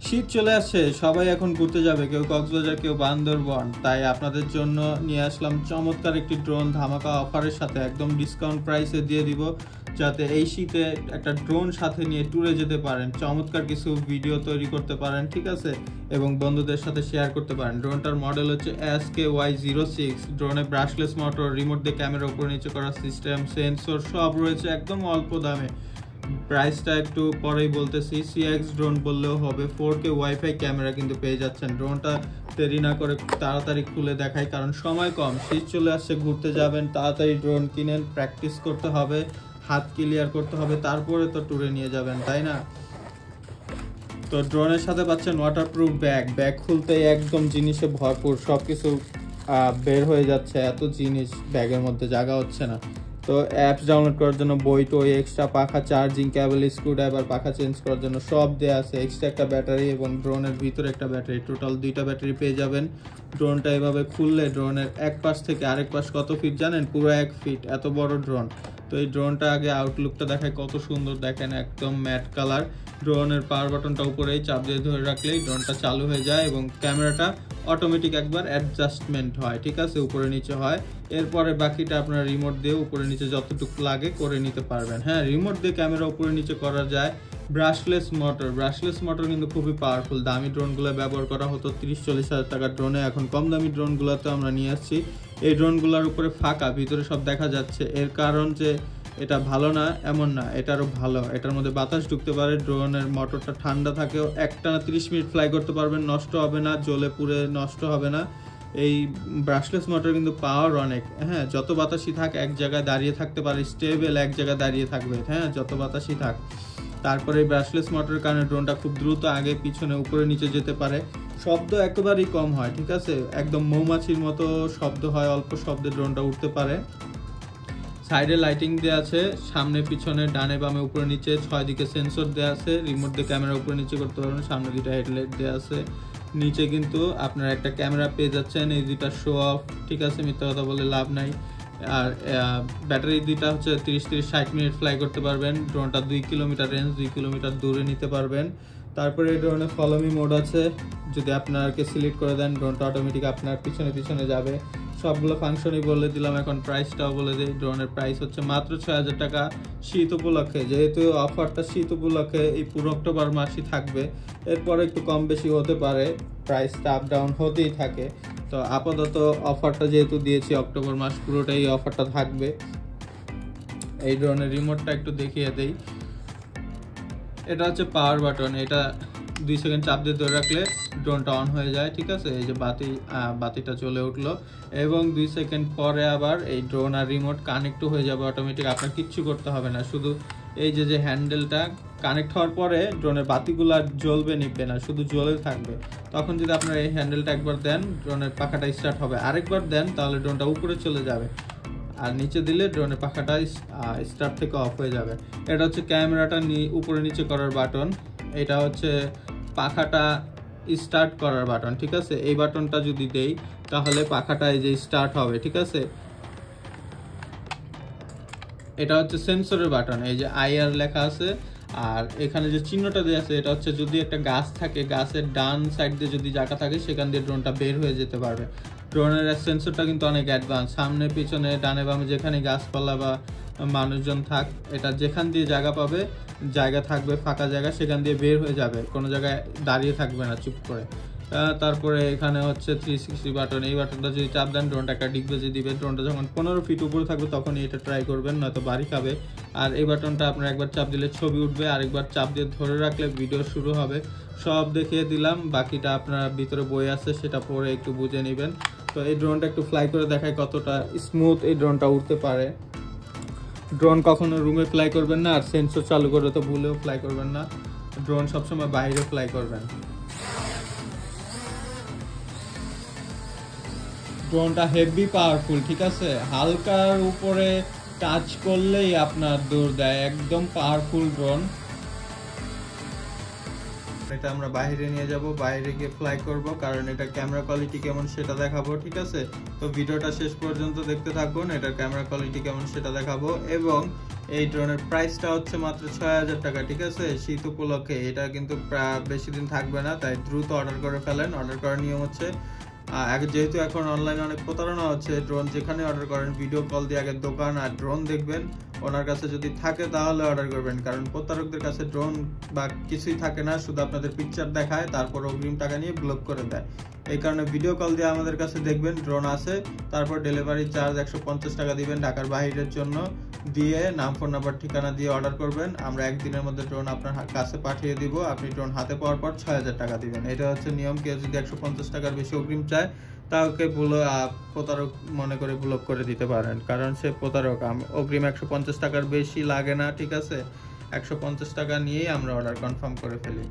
শীত চলে আসছে, সবাই এখন ঘুরতে যাবে, কেউ কক্সবাজার কেউ বান্দরবন। তাই আপনাদের জন্য নিয়ে আসলাম চমৎকার একটি ড্রোন ধামাকা অফারের সাথে, একদম ডিসকাউন্ট প্রাইসে দিয়ে দিব, যাতে এই শীতে একটা ড্রোন সাথে নিয়ে ট্যুরে যেতে পারেন, চমৎকার কিছু ভিডিও তৈরি করতে পারেন, ঠিক আছে, এবং বন্ধুদের সাথে শেয়ার করতে পারেন। ড্রোনটার মডেল হচ্ছে Sky-06। ড্রোনে ব্রাশলেস মোটর, রিমোট দিয়ে ক্যামেরা উপর নিচে করার সিস্টেম, সেন্সর সব রয়েছে একদম অল্প দামে। প্রাইসটা একটু পরেই বলতেছি। সিএক্স ড্রোন বললেও হবে। 4K ওয়াইফাই ক্যামেরা কিন্তু পেয়ে যাচ্ছেন। ড্রোনটা দেরি না করে তাড়াতাড়ি খুলে দেখাই, কারণ সময় কম, শীত চলে আসছে, ঘুরতে যাবেন, তাড়াতাড়ি ড্রোন কিনেন, প্র্যাকটিস করতে হবে, হাত ক্লিয়ার করতে হবে, তারপরে তো ট্যুরে নিয়ে যাবেন, তাই না? তো ড্রোনের সাথে পাচ্ছেন ওয়াটারপ্রুফ ব্যাগ খুলতেই একদম জিনিসে ভরপুর, সব কিছু বের হয়ে যাচ্ছে, এত জিনিস ব্যাগের মধ্যে জায়গা হচ্ছে না। তো অ্যাপস ডাউনলোড করার জন্য বই টই, এক্সট্রা পাখা, চার্জিং কেবল, স্ক্রুড্রাইভার, পাখা চেঞ্জ করার জন্য সব দেওয়া আছে, এক্সট্রা একটা ব্যাটারি এবং ড্রোনের ভিতরে একটা ব্যাটারি, টোটাল 2টা ব্যাটারি পেয়ে যাবেন। ড্রোনটা এভাবে খুললে ড্রোনের এক পাশ থেকে আরেক পাশ কত ফিট জানেন? পুরো 1 ফিট, এত বড় ড্রোন। তো এই ড্রোনটা আগে আউটলুকটা দেখায় কত সুন্দর, দেখেন একদম ম্যাট কালার। ড্রোনের পাওয়ার বাটনটা উপরেই চাপ দিয়ে ধরে রাখলেই ড্রোনটা চালু হয়ে যায় এবং ক্যামেরাটা অটোমেটিক একবার অ্যাডজাস্টমেন্ট হয়, ঠিক আছে, উপরে নিচে হয়। এরপরে বাকিটা আপনার রিমোট দিয়ে উপরে নিচে যতটুকু লাগে করে নিতে পারবেন। হ্যাঁ, রিমোট দিয়ে ক্যামেরা উপরে নিচে করা যায়। ব্রাশলেস মোটর কিন্তু খুবই পাওয়ারফুল। দামি ড্রোনগুলো ব্যবহার করা হতো 30-40 হাজার টাকার ড্রোনে, এখন কম দামি ড্রোনগুলোতে আমরা নিয়ে আসছি। এই ড্রোনগুলোর উপরে ফাঁকা, ভিতরে সব দেখা যাচ্ছে। এর কারণ যে এটা ভালো না এমন না, এটারও ভালো, এটার মধ্যে বাতাস ঢুকতে পারে, ড্রোনের মোটরটা ঠান্ডা থাকেও, একটানা 30 মিনিট ফ্লাই করতে পারবেন, নষ্ট হবে না, জ্বলে পুড়ে নষ্ট হবে না। এই ব্রাশলেস মোটর কিন্তু পাওয়ার অনেক, হ্যাঁ, যত বাতাসই থাক এক জায়গায় দাঁড়িয়ে থাকতে পারে, স্টেবল এক জায়গায় দাঁড়িয়ে থাকবে, হ্যাঁ, যত বাতাসই থাক। তারপরে এই ব্রাশলেস মোটরের কারণে ড্রোনটা খুব দ্রুত আগে পিছনে উপরে নিচে যেতে পারে, শব্দ একেবারেই কম হয়, ঠিক আছে, একদম মৌমাছির মতো শব্দ হয়, অল্প শব্দে ড্রোনটা উঠতে পারে। সাইডে লাইটিং দেওয়া আছে, সামনে পিছনে ডানে বামে উপরে নিচে 6 দিকে সেন্সর দেওয়া আছে, রিমোট দিয়ে ক্যামেরা উপরে নিচে করতে পারবেন, সামনে 2টা হেডলাইট দেওয়া আছে, নিচে কিন্তু আপনার একটা ক্যামেরা পেয়ে যাচ্ছেন, এই 2টা শো অফ, ঠিক আছে, মিথ্যা কথা বলে লাভ নাই। আর ব্যাটারি 2টা হচ্ছে 30-60 মিনিট ফ্লাই করতে পারবেন। ড্রোনটা 2 কিলোমিটার রেঞ্জ, 2 কিলোমিটার দূরে নিতে পারবেন। তারপরে এই ড্রোনে ফলো মি মোড আছে, যদি আপনাকে সিলেক্ট করে দেন ড্রোনটা অটোমেটিক আপনার পিছনে পিছনে যাবে। সবগুলো ফাংশনই বলে দিলাম, এখন প্রাইসটাও বলে দিই। ড্রোনের প্রাইস হচ্ছে মাত্র 6000 টাকা শীত উপলক্ষে, যেহেতু অফারটা শীত উপলক্ষে এই পুরো অক্টোবর মাসই থাকবে, এরপরে একটু কম বেশি হতে পারে, প্রাইসটা আপ ডাউন হতেই থাকে। তো আপাতত অফারটা যেহেতু দিয়েছি অক্টোবর মাস পুরোটাই অফারটা থাকবে। এই ড্রোনের রিমোটটা একটু দেখিয়ে দেই। এটা হচ্ছে পাওয়ার বাটন, এটা 2 সেকেন্ড চাপ দিয়ে ধরে রাখলে ড্রোনটা অন হয়ে যায়, ঠিক আছে, এই যে বাতিটা জ্বলে উঠলো, এবং 2 সেকেন্ড পরে আবার এই ড্রোন আর রিমোট কানেক্ট হয়ে যাবে অটোমেটিক, আপনার কিচ্ছু করতে হবে না, শুধু এই যে হ্যান্ডেলটা কানেক্ট হওয়ার পরে ড্রোনের বাতিগুলো আর জ্বলবে নিবে না, শুধু জ্বলে থাকবে। তখন যদি আপনার এই হ্যান্ডেলটা একবার দেন ড্রোনের পাখাটা স্টার্ট হবে, আরেকবার দেন তাহলে ড্রোনটা উপরে চলে যাবে, আর নিচে দিলে ড্রোনের পাখাটা স্টার্ট থেকে অফ হয়ে যাবে। এটা হচ্ছে ক্যামেরাটা উপরে নিচে করার বাটন, এটা হচ্ছে পাখাটা স্টার্ট করার বাটন, ঠিক আছে, এই বাটনটা যদি দেই তাহলে পাখাটা এই যে স্টার্ট হবে, ঠিক আছে। এটা হচ্ছে সেন্সরের বাটন, এই যে IR লেখা আছে, আর এখানে যে চিহ্নটা দেওয়া আছে এটা হচ্ছে যদি একটা গাছ থাকে, গাছের ডান সাইড দিয়ে যদি জায়গা থাকে সেখান দিয়ে ড্রোনটা বের হয়ে যেতে পারবে। ড্রোনের সেন্সরটা কিন্তু অনেক অ্যাডভান্স, সামনে পিছনে ডানে বামে যেখানে গাছপালা বা মানুষজন থাক, এটা যেখান দিয়ে জায়গা পাবে, জায়গা থাকবে ফাঁকা জায়গা, সেখান দিয়ে বের হয়ে যাবে, কোনো জায়গায় দাঁড়িয়ে থাকবে না চুপ করে। তারপরে এখানে হচ্ছে 360 বাটন, এই বাটনটা যদি চাপ দেন ড্রোনটা একটা ডিগ বেজে দিবে, ড্রোনটা যখন 15 ফিট উপরে থাকবে তখনই এটা ট্রাই করবেন, নয়তো বাড়ি খাবে। আর এই বাটনটা আপনার একবার চাপ দিলে ছবি উঠবে, আরেকবার চাপ দিয়ে ধরে রাখলে ভিডিও শুরু হবে। সব দেখিয়ে দিলাম, বাকিটা আপনার ভিতরে বই আছে সেটা পরে একটু বুঝে নেবেন। তো এই ড্রোনটা একটু ফ্লাই করে দেখায় কতটা স্মুথ এই ড্রোনটা উঠতে পারে। ড্রোন কখনো রুমে ফ্লাই করবেন না, আর সেন্সর চালু করে তো ভুলেও ফ্লাই করবেন না, ড্রোন সবসময় বাইরে ফ্লাই করবেন। ড্রোনটা হেভি পাওয়ারফুল, ঠিক আছে, হালকার উপরে টাচ করলেই আপনার দৌড় দেয়, একদম পাওয়ারফুল ড্রোন। এটা আমরা বাইরে নিয়ে যাব, বাইরে গিয়ে ফ্লাই করব, কারণ এটা ক্যামেরা কোয়ালিটি কেমন সেটা দেখাবো। ঠিক আছে, তো ভিডিওটা শেষ পর্যন্ত দেখতে থাকুন, এটার ক্যামেরা কোয়ালিটি কেমন সেটা দেখাবো। এবং এই ড্রোনের প্রাইসটা হচ্ছে মাত্র ৬০০০ টাকা। ঠিক আছে, শীত উপলক্ষে এটা কিন্তু বেশি দিন থাকবে না, তাই দ্রুত অর্ডার করে ফেলেন। অর্ডার করার নিয়ম হচ্ছে যেহেতু এখন অনলাইনে অনেক প্রতারণা হচ্ছে, ড্রোন যেখানে অর্ডার করেন ভিডিও কল দিয়ে আগে দোকান আর ড্রোন দেখবেন, ওনার কাছে যদি থাকে তাহলে অর্ডার করবেন, কারণ প্রতারকদের কাছে ড্রোন বা কিছুই থাকে না, শুধু আপনাদের পিকচার দেখায়, তারপর অগ্রিম টাকা নিয়ে ব্লক করে দেয়। এই কারণে ভিডিও কল দিয়ে আমাদের কাছে দেখবেন ড্রোন আছে, তারপর ডেলিভারি চার্জ ১৫০ টাকা দিবেন ঢাকার বাইরের জন্য, দিয়ে নাম ফোন নাম্বার ঠিকানা দিয়ে অর্ডার করবেন। আমরা একদিনের মধ্যে ড্রোন আপনার কাছে পাঠিয়ে দিব। আপনি ড্রোন হাতে পাওয়ার পর ৬০০০ টাকা দিবেন। এটা হচ্ছে নিয়ম। কেউ যদি ১৫০ টাকার বেশি অগ্রিম চায় তাকে প্রতারক মনে করে ব্লক করে দিতে পারেন, কারণ সে প্রতারক। অগ্রিম ১৫০ টাকার বেশি লাগে না। ঠিক আছে, ১৫০ টাকা নিয়েই আমরা অর্ডার কনফার্ম করে ফেলি।